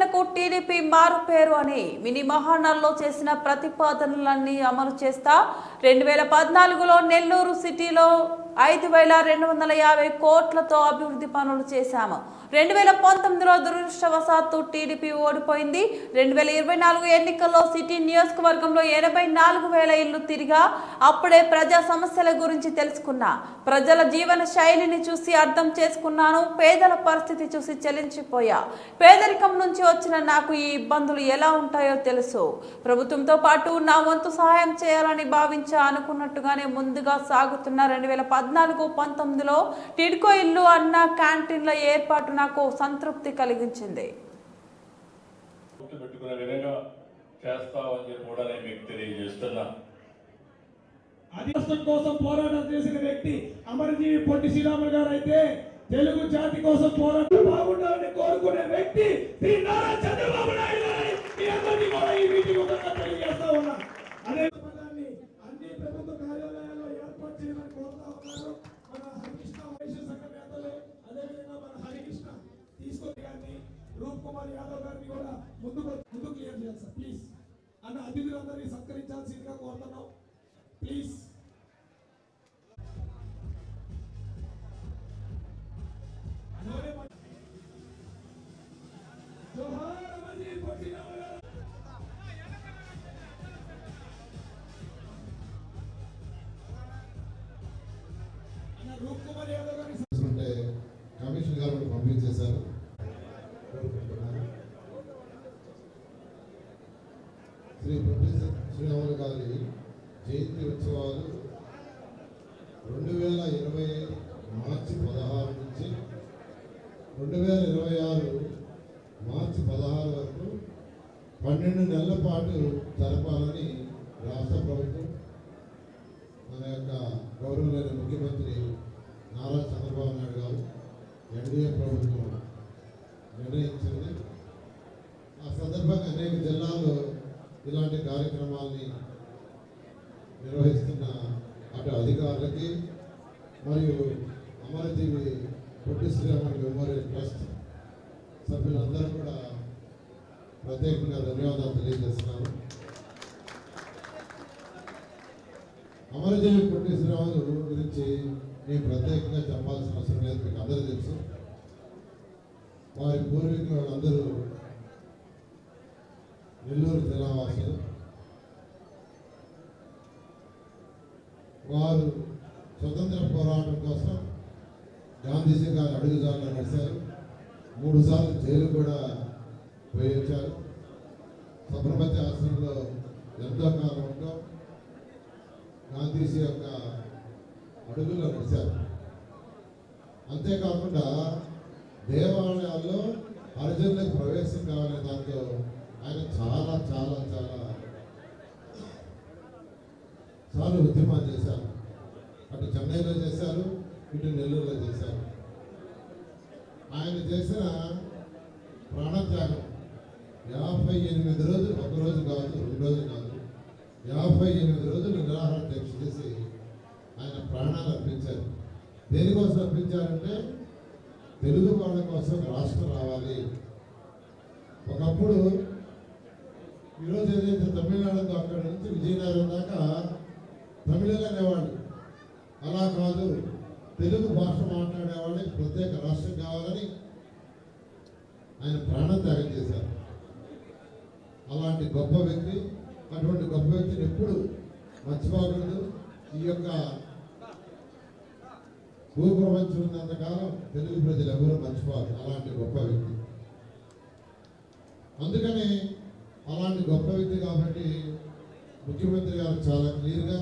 సమస్యలకు టీడీపీ మారుపేరు అని మినీ మహానాడులో చేసిన ప్రతిపాదనలన్నీ అమలు చేస్తా 2014లో నెల్లూరు సిటీలో 5250 కోట్లతో అభివృద్ధి పనులు చేశాము. 2019లో దురదృష్టవశాత్తు టీడీపీ ఓడిపోయింది. 2024 ఎన్నికల్లో సిటీ నియోజకవర్గంలో 84,000 ఇళ్లు తిరిగా అప్పుడే ప్రజా సమస్యల గురించి తెలుసుకున్నా. ప్రజల జీవన శైలిని చూసి అర్థం చేసుకున్నాను. పేదల పరిస్థితి చూసి చలించిపోయా. పేదరికం నుంచి వచ్చిన నాకు ఈ ఇబ్బందులు ఎలా ఉంటాయో తెలుసు. ప్రభుత్వంతో పాటు నా వంతు సహాయం చేయాలని భావించా. అనుకున్నట్టుగానే ముందుగా సాగుతున్న 2014-19లో టిడ్కో ఇల్లు అన్న క్యాంటీన్ల ఏర్పాటు నాకు సంతృప్తి కలిగించింది. కోసం పోరాటం చేసిన వ్యక్తి అమరజీవి పొట్టి శ్రీరాములు గారు అయితే తెలుగు జాతి కోసం పోరాటం బాగుండాలని కోరుకునే వ్యక్తి శ్రీ నారా చంద్రబాబు నాయుడు గారు మీ అందరికీ కూడా ఈ మీటింగ్ ద్వారా తెలియజేస్తా ఉన్నా. అదే పదాన్ని అన్ని ప్రభుత్వ కార్యాలయాల్లో ఏర్పాటు చేయమని కోరుతా ఉన్నారు. మన హరికృష్ణ వైశ్య సంఘ నేతలు అదేవిధంగా మన హరికృష్ణ తీసుకొని గారిని రూప్ కుమార్ యాదవ్ గారిని కూడా ముందు క్లియర్ చేయాలి సార్ ప్లీజ్. అన్న అతిథులందరినీ సత్కరించాల్సిందిగా కోరుతున్నాం ప్లీజ్. కమిషన్ గారు పంపించేశారు. శ్రీ పొట్టి శ్రీరాములు గారి జయంతి ఉత్సవాలు 2020 మార్చి 16 నుంచి 2026 మార్చి 16 వరకు 12 నెలల పాటు జరపాలని రాష్ట్ర ప్రభుత్వం మన యొక్క గౌరవనీయ ముఖ్యమంత్రి నారా చంద్రబాబు నాయుడు గారు ఎన్డీఏ ప్రభుత్వం నిర్ణయించింది. ఆ సందర్భంగా అనేక జిల్లాల్లో ఇలాంటి కార్యక్రమాల్ని నిర్వహిస్తున్న అటు అధికారులకి మరియు అమరజీవి పొట్టి శ్రీరాములు మెమోరియల్ ట్రస్ట్ సభ్యులందరూ కూడా ప్రత్యేకంగా ధన్యవాదాలు తెలియజేస్తున్నాను. అమరజీవి పొట్టి శ్రీరాములు గురించి నేను ప్రత్యేకంగా చెప్పాల్సిన అవసరం లేదు, మీకు అందరూ తెలుసు. వారి పూర్వీకులు అందరూ నెల్లూరు జిల్లా వాసులు. వారు స్వతంత్ర పోరాటం కోసం గాంధీజీ గారు అడుగుజాడలో నడిచారు. 3 సార్లు జైలు కూడా పోయి వచ్చారు. సబర్మతి ఆశ్రమంలో ఎంతో కాలం ఉండడం గాంధీజీ యొక్క అడుగులో నడిచారు. అంతేకాకుండా దేవాలయాల్లో హరిజనులకు ప్రవేశం కావాలనే దాంతో ఆయన చాలా చాలా చాలా చాలా ఉద్యమాలు చేశారు. అటు చెన్నైలో చేశారు, ఇటు నెల్లూరులో చేశారు. ఆయన చేసిన ప్రాణత్యాగం 58 రోజులు, ఒకరోజు కాదు, 2 రోజులు కాదు, 58 రోజులు నిరాహార దీక్ష చేసి ఆయన ప్రాణాలు అర్పించారు. దేనికోసం అర్పించారంటే తెలుగు వాళ్ళ కోసం రాష్ట్రం రావాలి. ఒకప్పుడు ఈరోజు ఏదైతే తమిళనాడుతో అక్కడి నుంచి విజయనగరం దాకా తమిళలు అనేవాళ్ళు, అలా కాదు, తెలుగు భాష మాట్లాడే వాళ్ళకి ప్రత్యేక రాష్ట్రం కావాలని ఆయన ప్రాణత్యాగం చేశారు. అలాంటి గొప్ప వ్యక్తి, అటువంటి గొప్ప వ్యక్తిని ఎప్పుడు మర్చిపోకూడదు. ఈ యొక్క భూప్రపంచం ఉన్నంతకాలం తెలుగు ప్రజలు ఎవరూ మర్చిపోరు అలాంటి గొప్ప వ్యక్తి. అందుకని అలాంటి గొప్ప వ్యక్తి కాబట్టి ముఖ్యమంత్రి గారు చాలా క్లియర్గా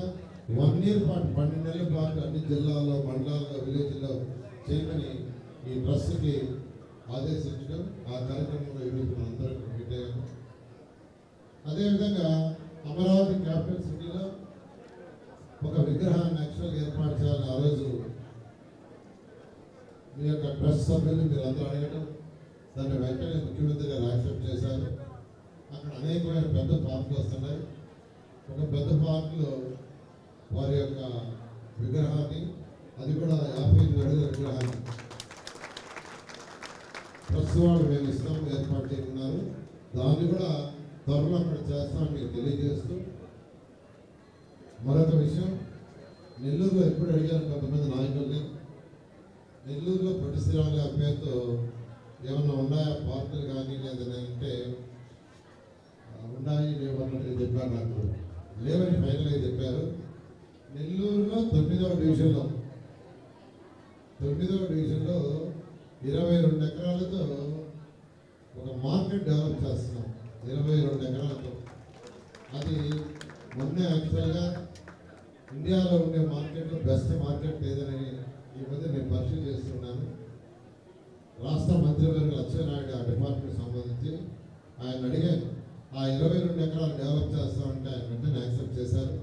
1 ఇయర్ పాటు 12 నెలల పాటు అన్ని జిల్లాల్లో, మండలాల్లో, విలేజ్లో చేయమని ఈ ట్రస్ట్కి ఆదేశించడం, ఆ కార్యక్రమంలో ఈరోజు మనం అందరం మీట్ అయ్యాము. అదేవిధంగా అమరావతి క్యాపిటల్ సిటీలో ఒక విగ్రహాన్ని యాక్చువల్గా ఏర్పాటు చేయాలని ఆ రోజు మీ యొక్క ట్రస్ట్ సభ్యులు మీరు అందరూ అడగడం, దాన్ని వెంటనే ముఖ్యమంత్రి గారు యాక్సెప్ట్ చేశారు. అక్కడ అనేకమైన పెద్ద పార్కులు వస్తున్నాయి. ఒక పెద్ద పార్కులో వారి యొక్క విగ్రహాన్ని, అది కూడా 55 అడుగుల విగ్రహాన్ని వాళ్ళు మేము ఇస్తాం ఏర్పాటు చేయనున్నారు. దాన్ని కూడా త్వరలో అక్కడ చేస్తామని మీకు తెలియజేస్తూ, మరొక విషయం, నెల్లూరులో ఎప్పుడు అడిగారు కొంతమంది నాయకుల్ని, నెల్లూరులో పొట్టి శ్రీరాములు గారి పేరుతో ఏమన్నా ఉన్నాయా పార్కులు కానీ లేదని అంటే ఉన్నాయి లేవన్నట్టు చెప్పారు. నాకు లేవని ఫైనల్గా చెప్పారు. నెల్లూరులో 9వ డివిజన్లో 22 ఎకరాలతో ఒక మార్కెట్ డెవలప్ చేస్తున్నాం. 22 ఎకరాలతో అది మొన్నే యాక్చువల్గా ఇండియాలో ఉండే మార్కెట్లో బెస్ట్ మార్కెట్ ఏదని ఈ మధ్య నేను పరిశీలన చేస్తున్నాను. రాష్ట్ర మంత్రివర్గ లక్ష్మీనాయుడు ఆ డిపార్ట్మెంట్ సంబంధించి ఆయన అడిగాను, ఆ 22 ఎకరాలు డెవలప్ చేస్తామంటే ఆయన వెంటనే యాక్సెప్ట్ చేశారు.